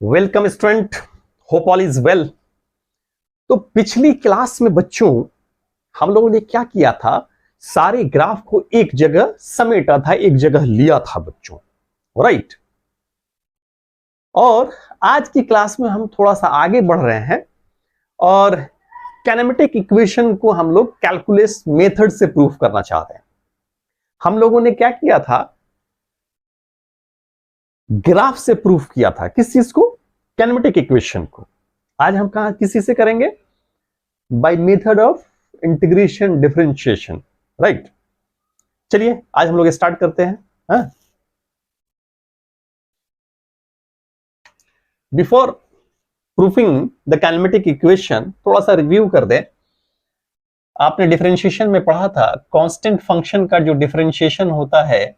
Welcome student, hope all is well. तो पिछली class में बच्चों हम लोगों ने क्या किया था, सारे ग्राफ को एक जगह समेटा था, एक जगह लिया था बच्चों, राइट। और आज की क्लास में हम थोड़ा सा आगे बढ़ रहे हैं और कैनेमेटिक इक्वेशन को हम लोग कैलकुलस मेथड से प्रूफ करना चाहते हैं। हम लोगों ने क्या किया था, ग्राफ से प्रूफ किया था। किस चीज को? कैनेमेटिक इक्वेशन को। आज हम कहा किसी से करेंगे? By method of integration differentiation, right. चलिए आज हम लोग स्टार्ट करते हैं। Before proofing the kinematic equation थोड़ा सा रिव्यू कर दें। आपने डिफरेंशिएशन में पढ़ा था, कांस्टेंट फंक्शन का जो डिफरेंशिएशन होता है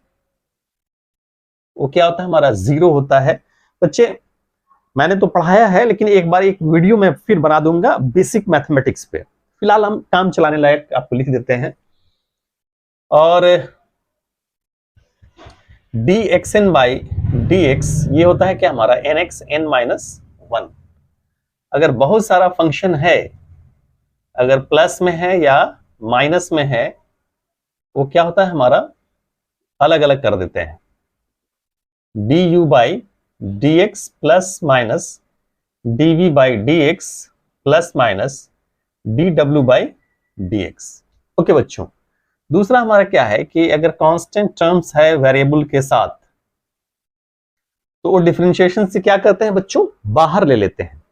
वो क्या होता है, हमारा जीरो होता है। बच्चे मैंने तो पढ़ाया है, लेकिन एक बार एक वीडियो में फिर बना दूंगा बेसिक मैथमेटिक्स पे। फिलहाल हम काम चलाने लायक आपको लिख देते हैं। और dxn बाई dx ये होता है क्या, हमारा nx n माइनस 1। अगर बहुत सारा फंक्शन है, अगर प्लस में है या माइनस में है, वो क्या होता है, हमारा अलग अलग कर देते हैं। du by dx plus minus dv by dx plus minus dw by dx। Okay बच्चों, दूसरा हमारा क्या है कि अगर कांस्टेंट टर्म्स है वेरिएबल के साथ, तो वो डिफरेंशिएशन से क्या करते हैं बच्चों, बाहर ले लेते हैं,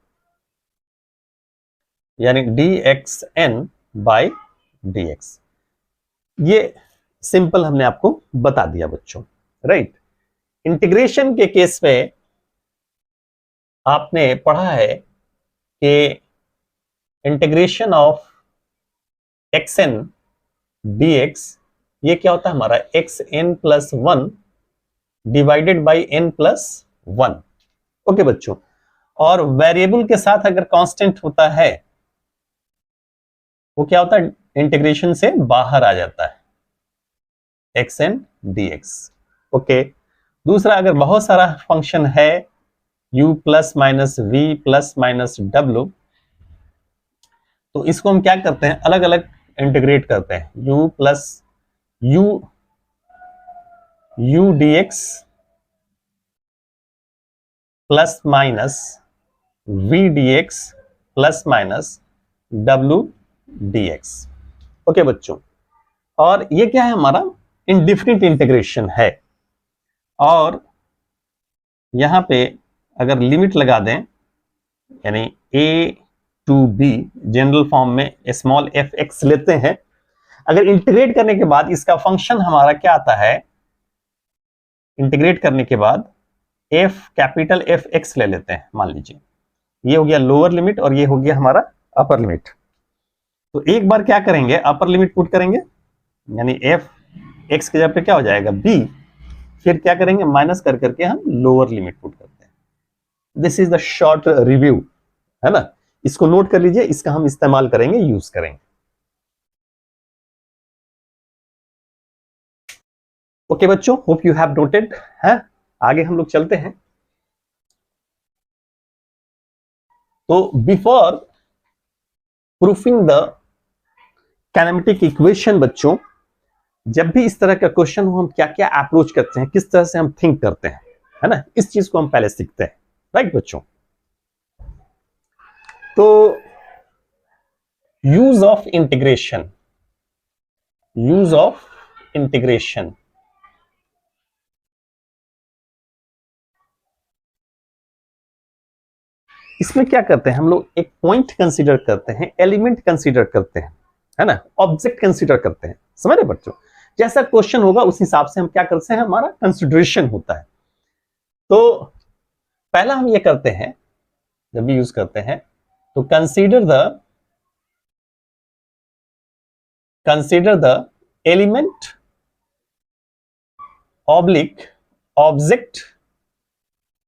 यानी dxn बाई dx। ये सिंपल हमने आपको बता दिया बच्चों, राइट। इंटीग्रेशन के केस में आपने पढ़ा है कि इंटीग्रेशन ऑफ xn dx ये क्या होता है, हमारा xn plus 1 divided by n plus 1। Okay बच्चों, और वेरिएबल के साथ अगर कांस्टेंट होता है वो क्या होता है, इंटीग्रेशन से बाहर आ जाता है, xn dx। ओके, दूसरा अगर बहुत सारा फंक्शन है u plus minus v plus minus w, तो इसको हम क्या करते हैं, अलग अलग इंटीग्रेट करते हैं। u plus u dx plus minus v dx plus minus w dx। Okay बच्चों, और ये क्या है, हमारा इंडिफिनिट इंटीग्रेशन है। और यहां पे अगर लिमिट लगा दें, यानी a to b, general form में स्मॉल f x लेते हैं। अगर इंटीग्रेट करने के बाद इसका फंक्शन हमारा क्या आता है, इंटीग्रेट करने के बाद f कैपिटल f x ले लेते हैं। मान लीजिए ये हो गया लोअर लिमिट और ये हो गया हमारा अपर लिमिट। तो एक बार क्या करेंगे, अपर लिमिट पुट करेंगे, यानी f x के जगह पे क्या हो जाएगा b, फिर क्या करेंगे, माइनस कर करके हम लोअर लिमिट पुट करते हैं। This is the short review, है ना। इसको नोट कर लीजिए, इसका हम इस्तेमाल करेंगे, यूज करेंगे। ओके बच्चों, होप यू हैव नोटेड है। आगे हम लोग चलते हैं। तो before proofing the kinematic equation बच्चों, जब भी इस तरह का क्वेश्चन हो, हम क्या क्या अप्रोच करते हैं, किस तरह से हम थिंक करते हैं, है ना, इस चीज को हम पहले सीखते हैं, राइट बच्चों। तो use of integration, use of integration, इसमें क्या करते हैं हम लोग, एक पॉइंट कंसीडर करते हैं, एलिमेंट कंसीडर करते हैं, है ना, ऑब्जेक्ट कंसीडर करते हैं। समझ रहे बच्चों, जैसा क्वेश्चन होगा उस हिसाब से हम क्या करते हैं, हमारा कंसिडरेशन होता है। तो पहला हम ये करते हैं, जब भी यूज करते हैं, तो consider the element oblique object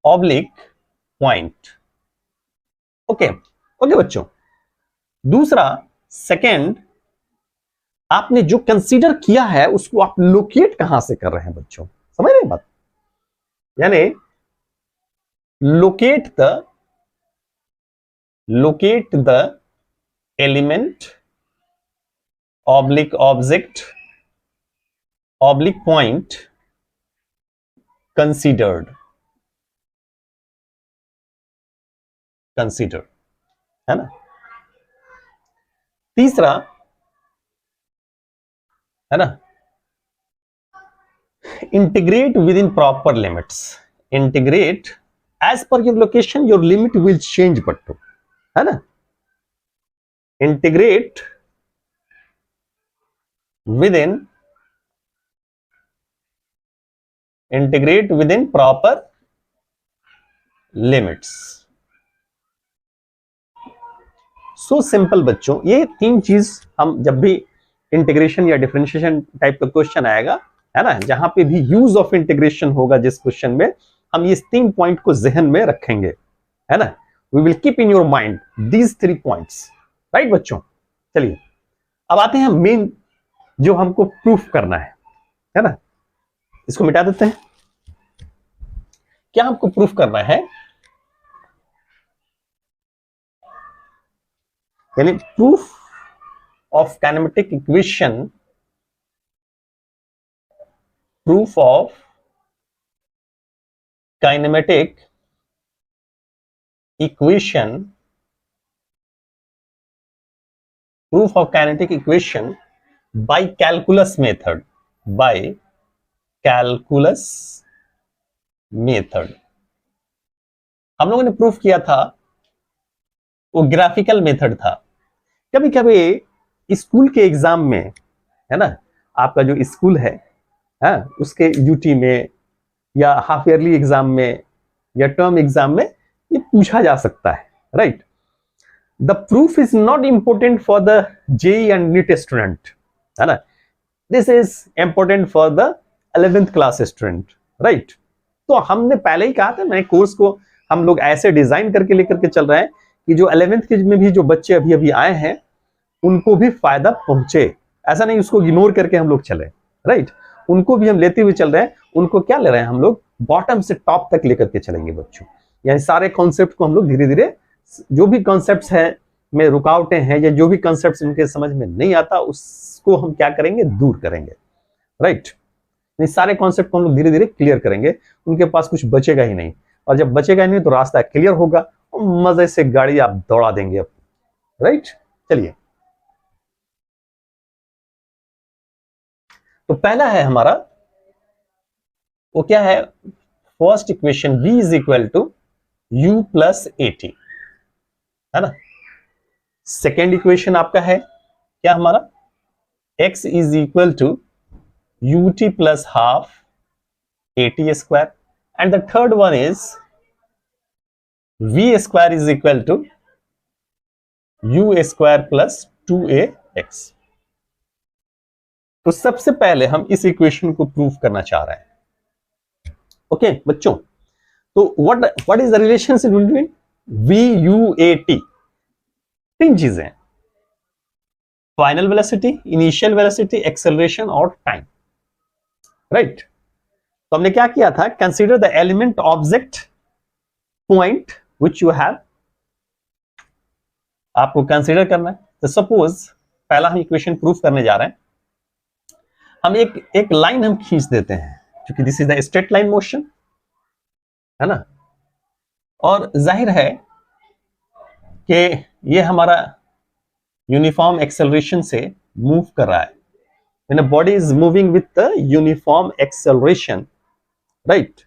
oblique point. Okay okay बच्चों, दूसरा सेकेंड, आपने जो कंसीडर किया है उसको आप लोकेट कहां से कर रहे हैं बच्चों, समझ रहे हैं बात, यानी locate the element oblique object oblique point considered है ना। तीसरा है ना, integrate within proper limits, integrate as per your location your limit will change but to, है ना, integrate within proper limits। सो सिंपल बच्चों, ये तीन चीज हम जब भी इंटीग्रेशन या डिफरेंशिएशन टाइप का क्वेश्चन आएगा, है ना, जहां पे भी यूज ऑफ इंटीग्रेशन होगा जिस क्वेश्चन में, हम ये तीन पॉइंट को जहन में रखेंगे, है ना। We will keep in your mind these 3 points, right बच्चों। चलिए अब आते हैं मेन जो हमको प्रूफ करना है ना। इसको मिटा देते हैं। क्या हमको प्रूफ करना है, यानी proof of kinematic equation, proof of kinematic equation, proof of kinetic equation by calculus method, by calculus method। हम लोगों ने प्रूफ किया था, वो ग्राफिकल मेथड था। कभी कभी स्कूल के एग्जाम में, है ना, आपका जो स्कूल है उसके यूटी में या हाफ ईयरली एग्जाम में या टर्म एग्जाम में ये पूछा जा सकता है, right. The proof is not important for the JEE and NEET student, है ना, this is important for the 11th class student, right. तो हमने पहले ही कहा था, नए कोर्स को हम लोग ऐसे डिजाइन करके लेकर के चल रहे हैं कि जो 11th में भी जो बच्चे अभी अभी आए हैं उनको भी फायदा पहुंचे। ऐसा नहीं उसको इग्नोर करके हम लोग चले, राइट। उनको भी हम लेते हुए चल रहे हैं। उनको क्या ले रहे हैं हम लोग, बॉटम से टॉप तक लेकर के चलेंगे बच्चों। यानी सारे कॉन्सेप्ट को हम लोग धीरे धीरे, जो भी कॉन्सेप्ट्स हैं में रुकावटें हैं या जो भी कॉन्सेप्ट्स उनके समझ में नहीं आता उसको हम क्या करेंगे, दूर करेंगे, राइट। सारे कॉन्सेप्ट को हम लोग धीरे धीरे क्लियर करेंगे। उनके पास कुछ बचेगा ही नहीं, और जब बचेगा ही नहीं तो रास्ता क्लियर होगा और मजे से गाड़ी आप दौड़ा देंगे, राइट। चलिए तो पहला है हमारा, वो क्या है, first equation v is equal to u plus at, है ना। सेकेंड इक्वेशन आपका है क्या हमारा, x is equal to ut plus half at square, and the third one is v square is equal to u square plus 2ax। तो सबसे पहले हम इस इक्वेशन को प्रूव करना चाह रहे हैं, ओके बच्चों। तो what is the relationship between v u a t? 3 चीजें, final velocity, initial velocity, acceleration और टाइम, राइट। तो हमने क्या किया था, consider the element object point which you have, आपको कंसीडर करना है। तो सपोज पहला हम इक्वेशन प्रूफ करने जा रहे हैं, हम एक लाइन हम खींच देते हैं, क्योंकि this is the straight line motion, है ना। और जाहिर है कि ये हमारा यूनिफॉर्म एक्सेलरेशन से मूव कर रहा है, when a body is moving with the uniform acceleration, right.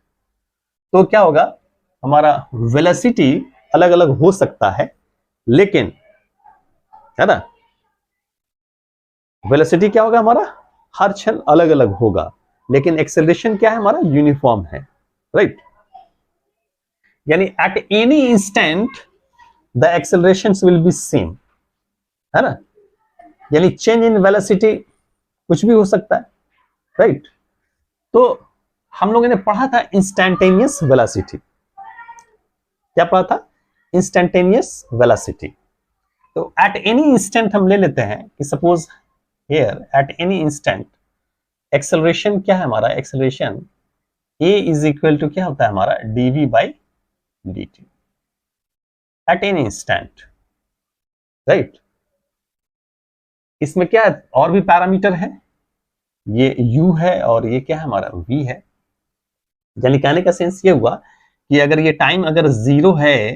तो क्या होगा, हमारा वेलोसिटी अलग अलग हो सकता है, लेकिन, है ना, वेलोसिटी क्या होगा हमारा, हर क्षण अलग अलग होगा, लेकिन एक्सेलरेशन क्या है हमारा, यूनिफॉर्म है, राइट। यानी at any instant the accelerations will be same, है ना। यानी चेंज इन वेलोसिटी कुछ भी हो सकता है, राइट। तो हम लोगों ने पढ़ा था इंस्टैंटेनियस वेलोसिटी, क्या पढ़ा था, इंस्टैंटेनियस वेलोसिटी। तो एट एनी इंस्टेंट हम ले लेते हैं कि suppose here at any instant acceleration क्या है हमारा, acceleration a is equal to क्या होता है हमारा, dv by dt at any instant, right. इसमें क्या है, और भी पैरामीटर है, ये u है और ये क्या है हमारा v है। यानी कहने का सेंस ये हुआ कि अगर ये टाइम अगर 0 है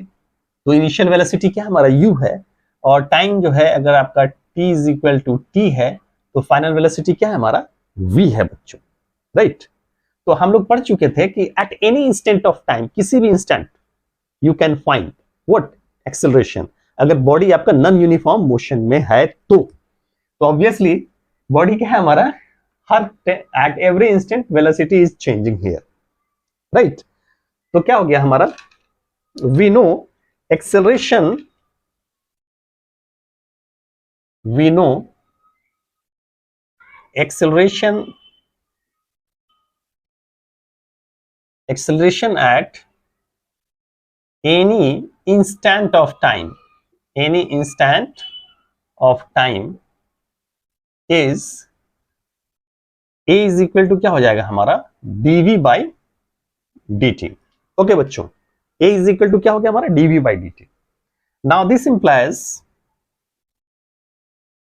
तो इनिशियल वेलोसिटी क्या हमारा u है, और टाइम जो है अगर आपका t is equal to t है तो फाइनल वेलोसिटी क्या है हमारा v है बच्चों, राइट। तो हम लोग पढ़ चुके थे कि at any instant of time, किसी भी instant you can find what acceleration, अगर बॉडी आपका नॉन यूनिफॉर्म मोशन में है तो ऑब्वियसली बॉडी क्या है हमारा, हर at every instant velocity is changing here, right. तो क्या हो गया हमारा, we know acceleration, we know acceleration, acceleration at any instant of time, any instant of time is a is equal to क्या हो जाएगा हमारा dv by dt। ओके बच्चों, a is equal to क्या हो गया हमारा dv by dt। now this implies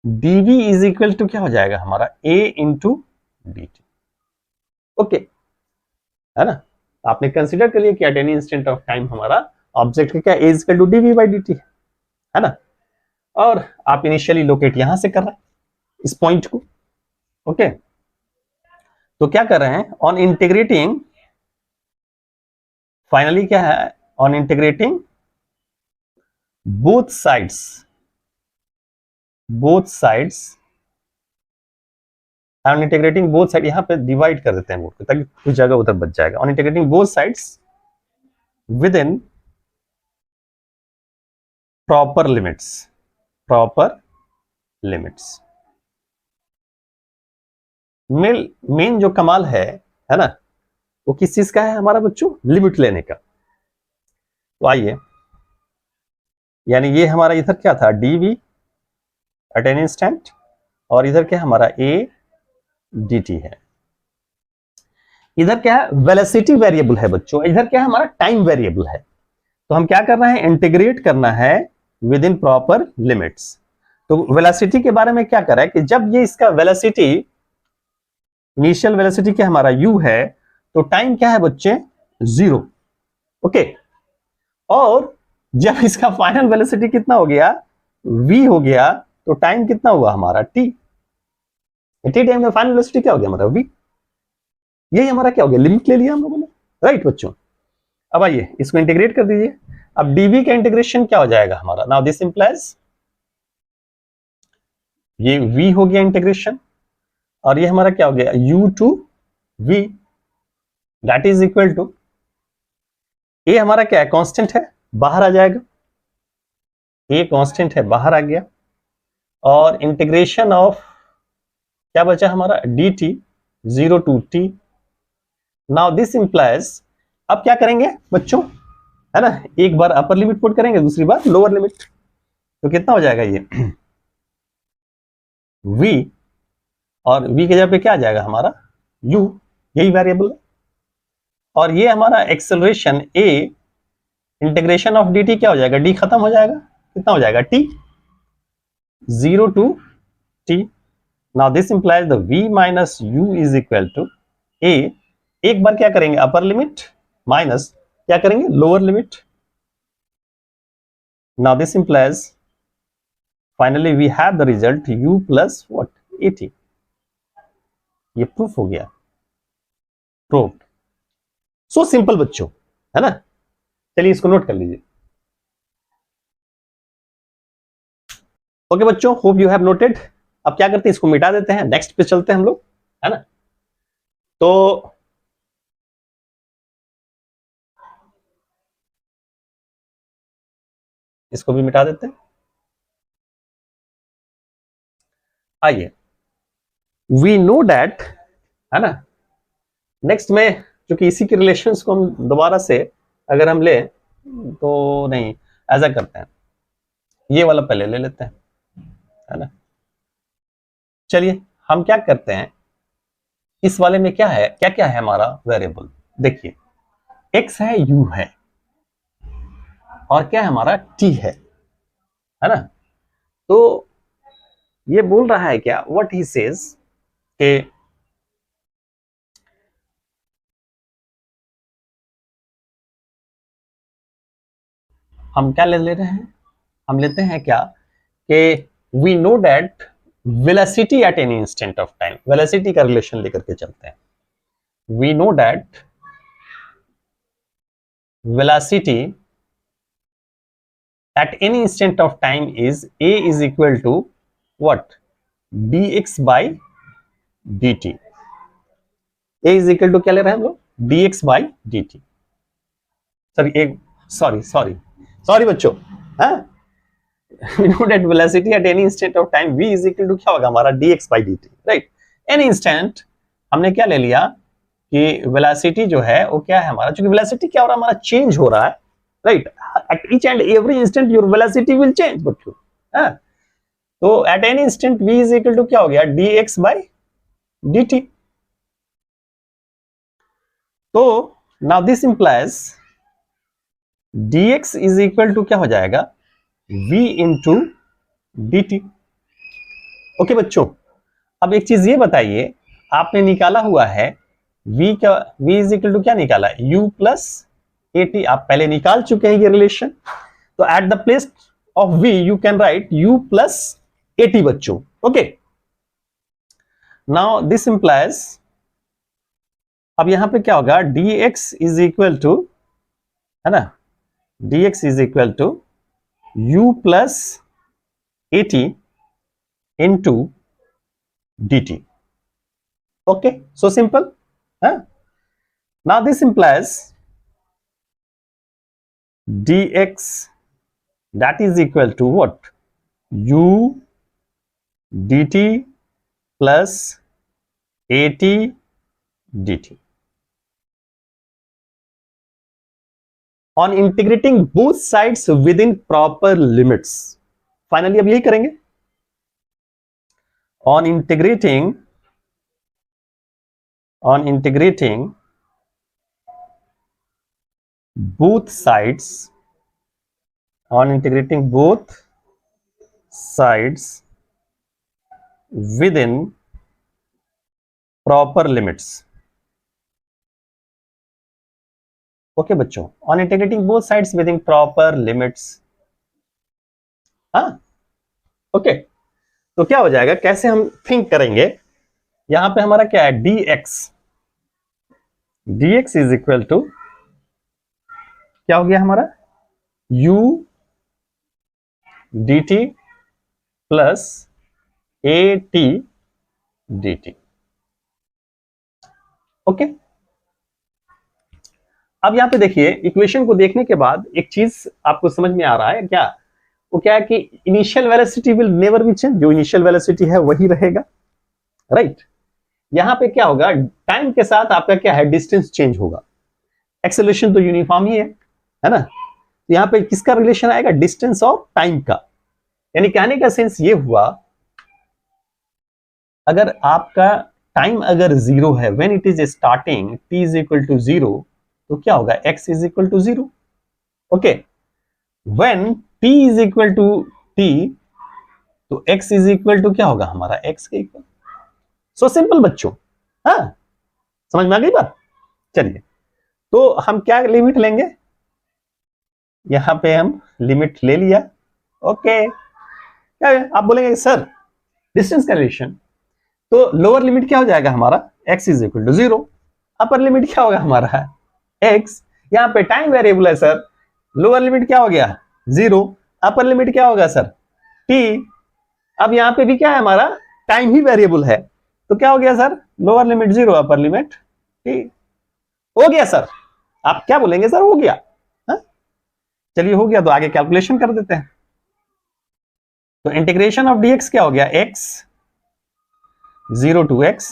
dv is equal to क्या हो जाएगा हमारा a into dt। ओके है ना, आपने कंसीडर कर लिया कि at any instant of time हमारा ऑब्जेक्ट का क्या a equal to dv by dt है ना, और आप इनिशियली लोकेट यहां से कर रहे हैं इस पॉइंट को। ओके तो क्या कर रहे हैं, ऑन इंटीग्रेटिंग, फाइनली क्या है, on integrating both sides, both sides, on integrating both side, यहां पे डिवाइड कर देते हैं बोर्ड को ताकि कुछ जगह उधर बच जाएगा। On integrating both sides within proper limits, proper limits. Main जो कमाल है ना, वो किस चीज का है हमारा बच्चों, लिमिट लेने का। तो आइए, यानी ये हमारा इधर क्या था dv एट एन इंस्टेंट, और इधर क्या हमारा a dt है। इधर क्या है, वेलोसिटी वेरिएबल है बच्चों, इधर क्या है हमारा टाइम वेरिएबल है। तो हम क्या कर रहे हैं, इंटीग्रेट करना है विद इन प्रॉपर लिमिट्स। तो वेलोसिटी के बारे में क्या कर रहा है कि जब ये इसका वेलोसिटी, इनिशियल वेलोसिटी क्या हमारा u है, तो टाइम क्या है बच्चे 0। ओके, और जब इसका फाइनल वेलोसिटी कितना हो गया v हो गया, तो टाइम कितना हुआ हमारा t टाइम में फाइनल वेलोसिटी क्या हो गया हमारा v। यही हमारा क्या हो गया, लिमिट ले लिया हम लोगों ने, राइट बच्चों। अब आइए इसको इंटीग्रेट कर दीजिए। अब dv का इंटीग्रेशन क्या हो जाएगा हमारा, नाउ दिस इंप्लाइज, ये v हो गया इंटीग्रेशन, और ये हमारा क्या हो गया u to v, that is equal to, ये हमारा क्या है, कांस्टेंट है, बाहर आ जाएगा, ये कांस्टेंट है बाहर आ गया, और इंटीग्रेशन ऑफ क्या बचा हमारा dt 0 to t। Now this implies, अब क्या करेंगे बच्चों, है ना, एक बार अपर लिमिट पुट करेंगे, दूसरी बार लोअर लिमिट, तो कितना हो जाएगा ये v, और v के जगह पे क्या आ जाएगा हमारा u, यही वेरिएबल है। और ये हमारा acceleration a integration of dt क्या हो जाएगा, d खत्म हो जाएगा, कितना हो जाएगा t 0 to t। Now this implies the v minus u is equal to a, एक बार क्या करेंगे अपर लिमिट माइनस क्या करेंगे lower limit. Now this implies finally we have the result u plus what 80। ये प्रूफ हो गया, proof. सो simple बच्चों, है ना। चलिए इसको नोट कर लीजिए। ओके बच्चों, होप यू हैव नोटेड। अब क्या करते हैं, इसको मिटा देते हैं, नेक्स्ट पे चलते हैं हम लोग, है ना। तो इसको भी मिटा देते हैं। आइए, वी नो दैट, है ना, नेक्स्ट में क्योंकि इसी के रिलेशंस को हम दोबारा से अगर हम ले तो नहीं, ऐसा करते हैं, ये वाला पहले ले लेते हैं, है ना। चलिए हम क्या करते हैं, इस वाले में क्या है, क्या क्या है हमारा वेरिएबल, देखिए x है u है, और क्या है हमारा t है ना। तो ये बोल रहा है क्या, व्हाट ही सेज के हम क्या ले रहे हैं, हम लेते हैं क्या कि we know that velocity at any instant of time, velocity का रिलेशन लेकर के चलते हैं। We know that velocity at any instant of time is a is equal to what, dx by dt। a is equal to क्या ले रहे हैं हम लोग, dx by dt। सॉरी बच्चों, हाँ, we know that velocity at any instant of time v is equal to क्या होगा हमारा dx by dt, right. any instant हमने क्या ले लिया कि वेलोसिटी जो है वो क्या है हमारा, चूंकि वेलोसिटी क्या हो रहा है हमारा, चेंज हो रहा है, right. at each and every instant your velocity will change बच्चों, हाँ। तो at any instant v is equal to क्या हो गया, dx by dt। तो now this implies dx is equal to क्या हो जाएगा, v into dt। ओके बच्चों, अब एक चीज ये बताइए, आपने निकाला हुआ है v क्या, v is equal to क्या निकाला, u plus at, आप पहले निकाल चुके हैं ये रिलेशन। तो at the place of v you can write u plus at बच्चों, ओके। नाउ दिस इंप्लाइज, अब यहां पे क्या होगा, dx इज इक्वल टू, है ना, dx is equal to u plus at into dt। Okay, so simple, now this implies dx that is equal to what, u dt plus at dt on integrating both sides within proper limits। Finally अब यही करेंगे, on integrating both sides, on integrating both sides within proper limits। Okay बच्चों, on integrating both sides within proper limits, हाँ, okay. तो क्या हो जाएगा, कैसे हम थिंक करेंगे, यहां पे हमारा क्या है, dx इज इक्वल टू क्या हो गया हमारा, u dt plus at dt। Okay, अब यहां पे देखिए, इक्वेशन को देखने के बाद एक चीज आपको समझ में आ रहा है क्या, वो क्या है कि initial velocity will never be change, जो इनिशियल वेलोसिटी है वही रहेगा, राइट। यहां पे क्या होगा, टाइम के साथ आपका क्या है, डिस्टेंस चेंज होगा, एक्सेलरेशन तो यूनिफॉर्म ही है ना। तो यहां पे किसका रिलेशन आएगा, डिस्टेंस और टाइम का। यानी कहने का सेंस ये हुआ, अगर आपका टाइम अगर जीरो है, when it is starting t is equal to zero, तो क्या होगा, x is equal to zero, okay. When t is equal to t, तो x इज इक्वल टू क्या होगा हमारा, x के इक्वल। सो सिंपल बच्चों, हाँ, समझ में आ गई बात। चलिए, तो हम क्या लिमिट लेंगे, यहां पे हम लिमिट ले लिया, ओके। क्या है? आप बोलेंगे सर डिस्टेंस का रिलेशन, तो लोअर लिमिट क्या हो जाएगा हमारा, x is equal to zero, upper limit क्या होगा हमारा x। यहां पे टाइम वेरिएबल है सर, लोअर लिमिट क्या हो गया जीरो, अपर लिमिट क्या होगा सर t। अब यहां पे भी क्या है हमारा, टाइम ही वेरिएबल है, तो क्या हो गया sir, lower limit zero, upper limit t। हो गया सर, आप क्या बोलेंगे सर, हो गया, हा? चलिए हो गया, तो आगे कैलकुलेशन कर देते हैं। तो इंटीग्रेशन ऑफ dx क्या हो गया, x 0 to x,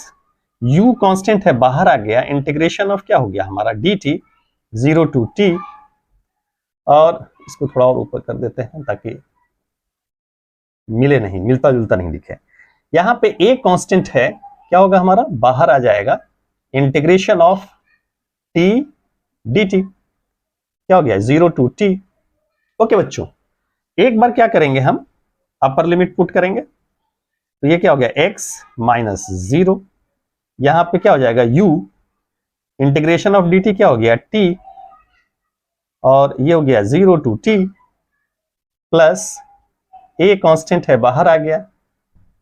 u constant है बाहर आ गया, इंटीग्रेशन ऑफ क्या हो गया हमारा dt 0 टू t, और इसको थोड़ा और ऊपर कर देते हैं ताकि मिले नहीं, मिलता जुलता नहीं दिखे। यहां पे a कांस्टेंट है, क्या होगा हमारा, बाहर आ जाएगा, इंटीग्रेशन ऑफ t dt क्या हो गया 0 टू t, ओके बच्चों, एक बार क्या करेंगे, हम अपर लिमिट पुट करेंगे, तो ये क्या हो गया x माइनस 0, यहां पे क्या हो जाएगा u, इंटीग्रेशन ऑफ dt क्या हो गया t, और ये हो गया 0 to t, plus a constant है बाहर आ गया।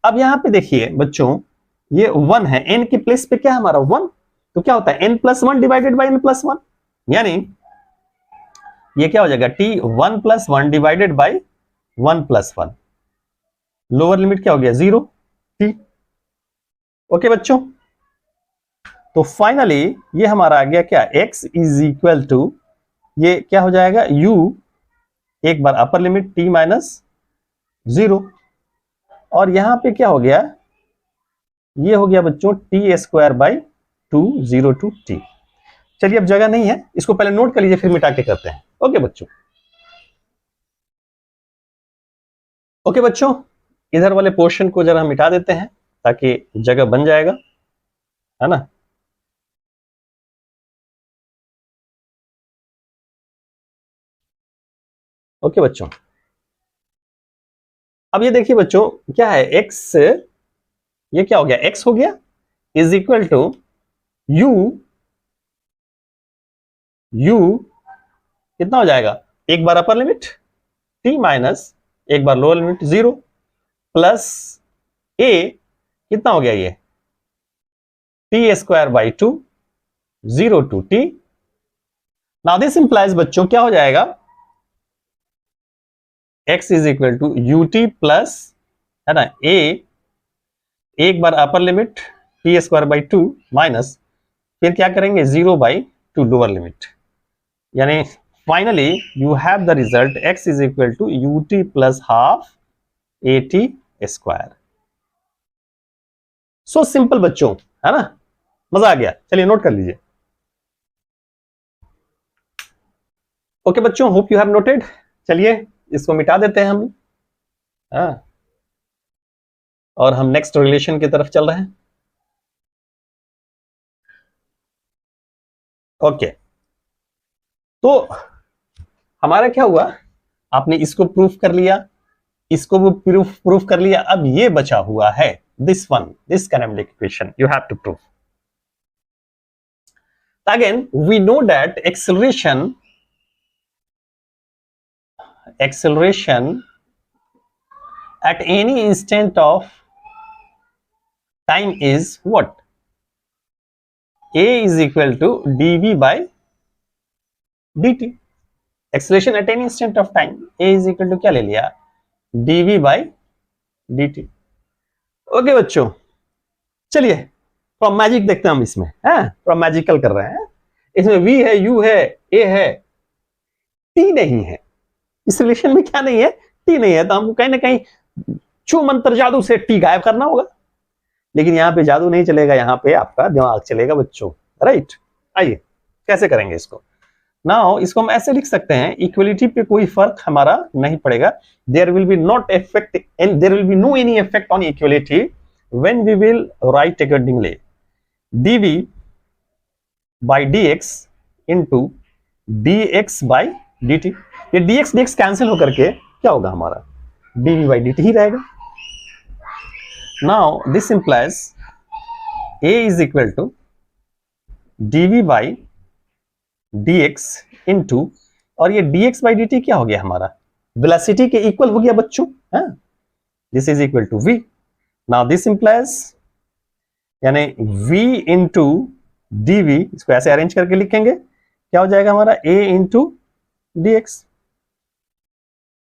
अब यहां पे देखिए बच्चों, ये 1 है, n के प्लेस पे क्या है हमारा 1, तो क्या होता है n plus 1 divided by n plus 1, यानी ये क्या हो जाएगा t 1 plus 1 divided by 1 plus 1, lower limit क्या हो गया 0 t। ओके बच्चों, तो फाइनली ये हमारा आ गया क्या, x इज इक्वल टू, ये क्या हो जाएगा u, एक बार अपर लिमिट t माइनस 0, और यहां पे क्या हो गया, ये हो गया बच्चों t square by 2 0 to t। चलिए अब जगह नहीं है, इसको पहले नोट कर लीजिए, फिर मिटा के करते हैं। ओके बच्चों, ओके बच्चों, इधर वाले पोर्शन को जरा मिटा देते हैं ताकि जगह बन जाएगा, है ना। ओके बच्चों, अब ये देखिए बच्चों, क्या है x, ये क्या हो गया x हो गया is equal to u, u कितना हो जाएगा, एक बार अपर लिमिट t माइनस एक बार लोअर लिमिट 0, प्लस a कितना हो गया ये t square by 2 0 to t। Now this implies बच्चों क्या हो जाएगा, x is equal to u t plus, है ना, a एक बार upper limit t square by 2 minus, फिर क्या करेंगे 0 बाई 2 लोअर लिमिट, यानी finally you have the result x is equal to u t plus half a t square. So simple बच्चों, है ना, मजा आ गया। चलिए नोट कर लीजिए। ओके बच्चों, होप यू हैव नोटेड। चलिए इसको मिटा देते हैं हम, हाँ, और हम नेक्स्ट रिलेशन की तरफ चल रहे हैं। ओके, तो हमारा क्या हुआ, आपने इसको प्रूफ कर लिया, इसको भी प्रूफ कर लिया, अब ये बचा हुआ है this one, this kinematic equation you have to proof. Again we know that acceleration at any instant of time is what, a is equal to dv by dt। Acceleration at any instant of time, a is equal to क्या ले लिया, dv by dt। Okay बच्चों, चलिए थोड़ा magic देखते हैं हम इसमें, है थोड़ा मैजिकल कर रहे हैं। इसमें v है, u है, a है, t नहीं है, इस रिलेशन में क्या नहीं है, t नहीं है, तो हमको कहीं ना कहीं छू मंत्र जादू से t गायब करना होगा। लेकिन यहाँ पे जादू नहीं चलेगा, यहाँ पे आपका दिमाग चलेगा बच्चों, राइट। आइए कैसे करेंगे इसको। नाउ इसको हम ऐसे लिख सकते हैं, इक्वलिटी पे कोई फर्क हमारा नहीं पड़ेगा, there will be not effect and there will be no any effect on equality when we will write accordingly dv by dx into dx by dt। ये dx dx कैंसिल होकर के क्या होगा हमारा dv by dt ही रहेगा। Now this implies a is equal to dv by dx into, और ये dx by dt क्या हो गया हमारा, वेलोसिटी के इक्वल हो गया बच्चों, this is equal to v। Now this implies, यानी v इंटू dv, इसको ऐसे अरेंज करके लिखेंगे, क्या हो जाएगा हमारा a इंटू dx।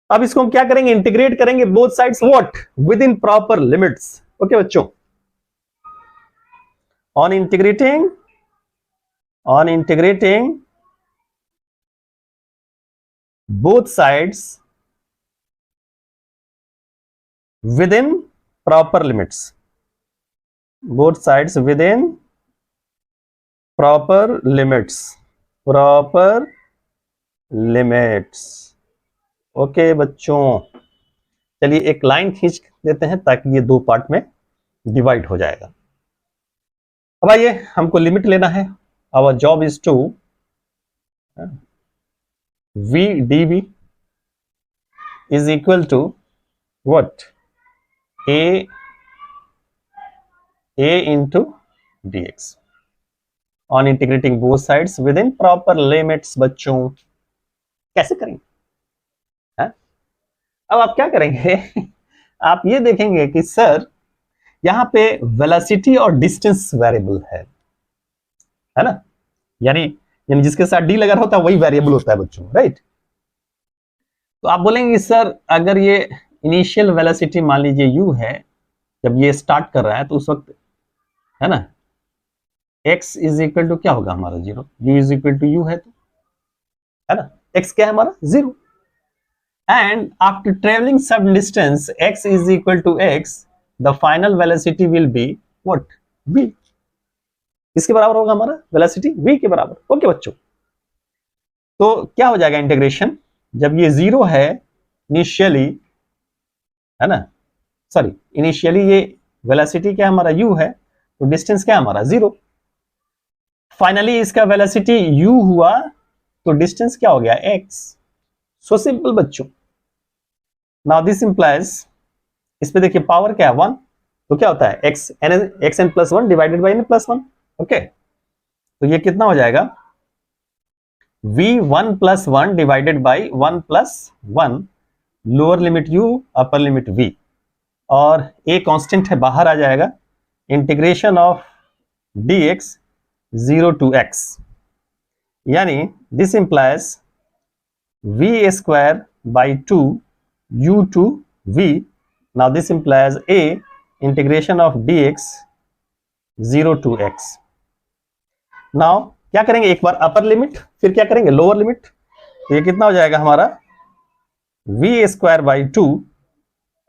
अब इसको हम क्या करेंगे, इंटीग्रेट करेंगे both sides, what, within proper limits. Okay बच्चों, on integrating both sides within proper limits, both sides within proper limits। Okay बच्चों, चलिए एक लाइन खींच देते हैं ताकि ये दो पार्ट में डिवाइड हो जाएगा। अब आइए हमको लिमिट लेना है, our job is to v dv is equal to what, a into dx on integrating both sides within proper limits. बच्चों कैसे करेंगे, है? अब आप क्या करेंगे आप ये देखेंगे कि सर यहां पे वेलोसिटी और डिस्टेंस वेरिएबल है ना, यानी जिसके साथ डी लगा होता है वही वेरिएबल होता है बच्चों, राइट। तो आप बोलेंगे सर अगर ये इनिशियल वेलोसिटी मान लीजिए u है, जब ये स्टार्ट कर रहा है तो उस वक्त है ना x इज इक्वल टू क्या होगा हमारा 0, u is equal to u है ना, x क्या है हमारा 0, and after travelling some distance x is equal to x, the final velocity will be what, v। किसके बराबर होगा हमारा वेलोसिटी, v के बराबर। ओके बच्चों, तो क्या हो जाएगा इंटीग्रेशन, जब ये 0 है इनिशियली, है ना, सॉरी इनिशियली ये वेलोसिटी क्या हमारा u है, तो डिस्टेंस क्या हमारा 0, फाइनली इसका वेलोसिटी u हुआ तो डिस्टेंस क्या हो गया x। सो सिंपल बच्चों। नाउ दिस इंप्लाइज, इस पे देखिए पावर क्या है 1, तो क्या होता है x n plus 1 divided by n plus 1। Okay, तो ये कितना हो जाएगा v1 plus 1 divided by 1 plus 1, lower limit u upper limit v, और a कांस्टेंट है बाहर आ जाएगा, integration of dx 0 to x, यानी this implies v square by 2 u to v। Now this implies a integration of dx 0 to x। Now क्या करेंगे, एक बार upper limit फिर क्या करेंगे लोअर लिमिट, तो ये कितना हो जाएगा हमारा v स्क्वायर बाई 2,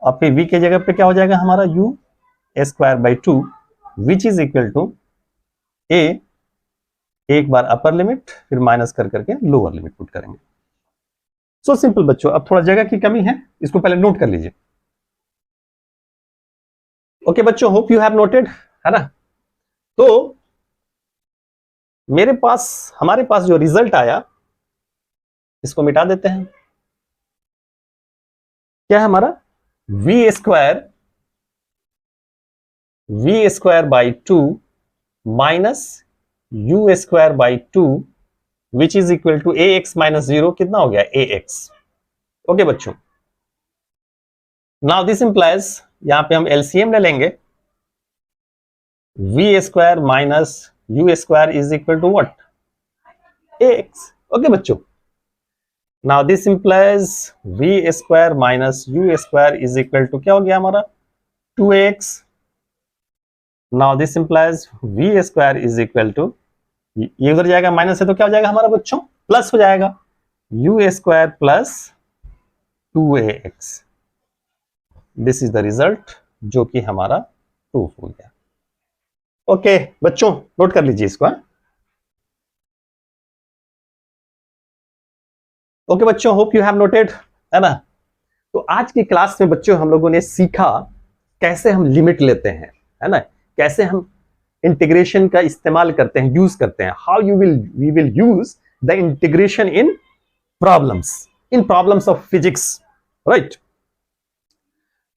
और फिर v के जगह पे क्या हो जाएगा हमारा u square by 2, which is equal to a, एक बार अपर लिमिट फिर माइनस कर करके लोअर लिमिट पुट करेंगे। सो सिंपल बच्चों, अब थोड़ा जगह की कमी है, इसको पहले नोट कर लीजिए। ओके बच्चों, होप यू हैव नोटेड, है ना। तो मेरे पास, हमारे पास जो रिजल्ट आया, इसको मिटा देते हैं। क्या है हमारा v square by 2 minus u square by 2 which is equal to ax minus 0, कितना हो गया ax। ओके बच्चों, नाउ दिस इंप्लाइज, यहां पे हम एलसीएम ले लेंगे, v square minus u square is equal to what ax। Okay बच्चों, now this implies v square minus u square is equal to क्या हो गया हमारा 2ax। Now this implies v square is equal to, ये उधर जाएगा minus है तो क्या हो जाएगा हमारा बच्चों प्लस हो जाएगा, u square plus 2ax। This is the result जो कि हमारा प्रूफ हो गया। ओके बच्चों, नोट कर लीजिए इसको। ओके बच्चों, होप यू हैव नोटेड, है ना। तो आज की क्लास में बच्चों हम लोगों ने सीखा कैसे हम लिमिट लेते हैं, है ना, कैसे हम इंटीग्रेशन का इस्तेमाल करते हैं, यूज करते हैं, how we will use the integration in problems of physics, right.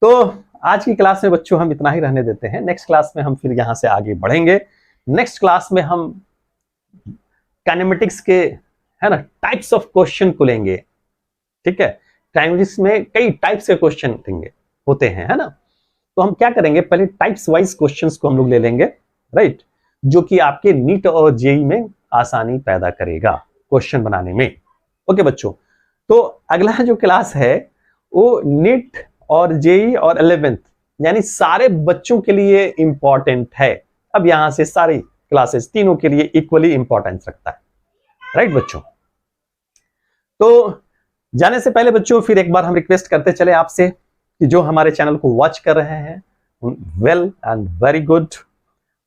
तो आज की क्लास में बच्चों हम इतना ही रहने देते हैं, नेक्स्ट क्लास में हम फिर यहां से आगे बढ़ेंगे। नेक्स्ट क्लास में हम काइनेमेटिक्स के, है ना, टाइप्स ऑफ क्वेश्चन को लेंगे, ठीक है। काइनेमेटिक्स में कई टाइप्स के क्वेश्चन होते हैं, है ना। तो हम क्या करेंगे, पहले टाइप्स वाइज क्वेश्चंस को हम लोग ले लेंगे, राइट, जो कि आपके नीट और जेई में आसानी पैदा करेगा क्वेश्चन बनाने में। ओके बच्चों, तो अगला जो क्लास है वो नीट और जेई और 11th यानी सारे बच्चों के लिए इंपॉर्टेंट है। अब यहां से सारी क्लासेस तीनों के लिए इक्वली इंपॉर्टेंस रखता है, राइट बच्चों। तो जाने से पहले बच्चों फिर एक बार हम रिक्वेस्ट करते चले आपसे कि जो हमारे चैनल को वॉच कर रहे हैं, वेल एंड वेरी गुड,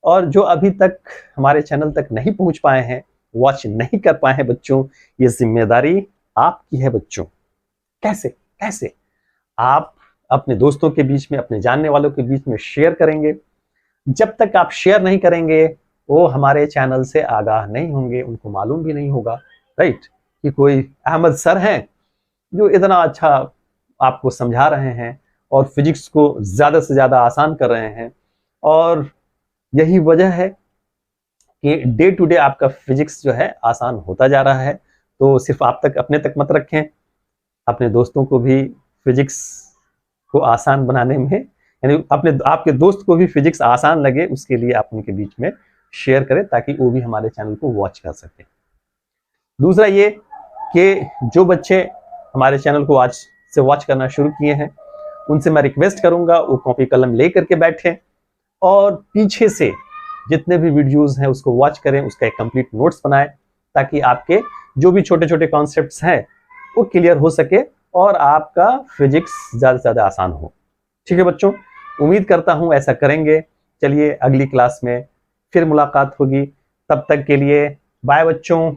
और जो अभी तक हमारे चैनल तक नहीं पहुंच पाए हैं, वॉच नहीं कर पाए हैं बच्चों, ये जिम्मेदारी आपकी है बच्चों। कैसे कैसे आप अपने दोस्तों के बीच में, अपने जानने वालों के बीच में शेयर करेंगे। जब तक आप शेयर नहीं करेंगे वो हमारे चैनल से आगाह नहीं होंगे, उनको मालूम भी नहीं होगा, राइट, कि कोई अहमद सर हैं जो इतना अच्छा आपको समझा रहे हैं और फिजिक्स को ज़्यादा से ज़्यादा आसान कर रहे हैं। और यही वजह है कि डे टू डे आपका फिजिक्स जो है आसान होता जा रहा है। तो सिर्फ आप तक अपने तक मत रखें, अपने दोस्तों को भी फिजिक्स को आसान बनाने में, यानी अपने आपके दोस्त को भी फिजिक्स आसान लगे, उसके लिए आप उनके बीच में शेयर करें ताकि वो भी हमारे चैनल को वॉच कर सके। दूसरा ये कि जो बच्चे हमारे चैनल को आज से वॉच करना शुरू किए हैं, उनसे मैं रिक्वेस्ट करूंगा वो कॉपी कलम ले करके बैठें और पीछे से जितने भी वीडियोस हैं उसको वॉच करें, उसका एक कंप्लीट नोट्स बनाएं ताकि आपके जो भी छोटे छोटे कॉन्सेप्ट्स हैं वो क्लियर हो सके और आपका फिजिक्स ज़्यादा से ज़्यादा आसान हो। ठीक है बच्चों, उम्मीद करता हूँ ऐसा करेंगे। चलिए अगली क्लास में फिर मुलाकात होगी, तब तक के लिए बाय बच्चों।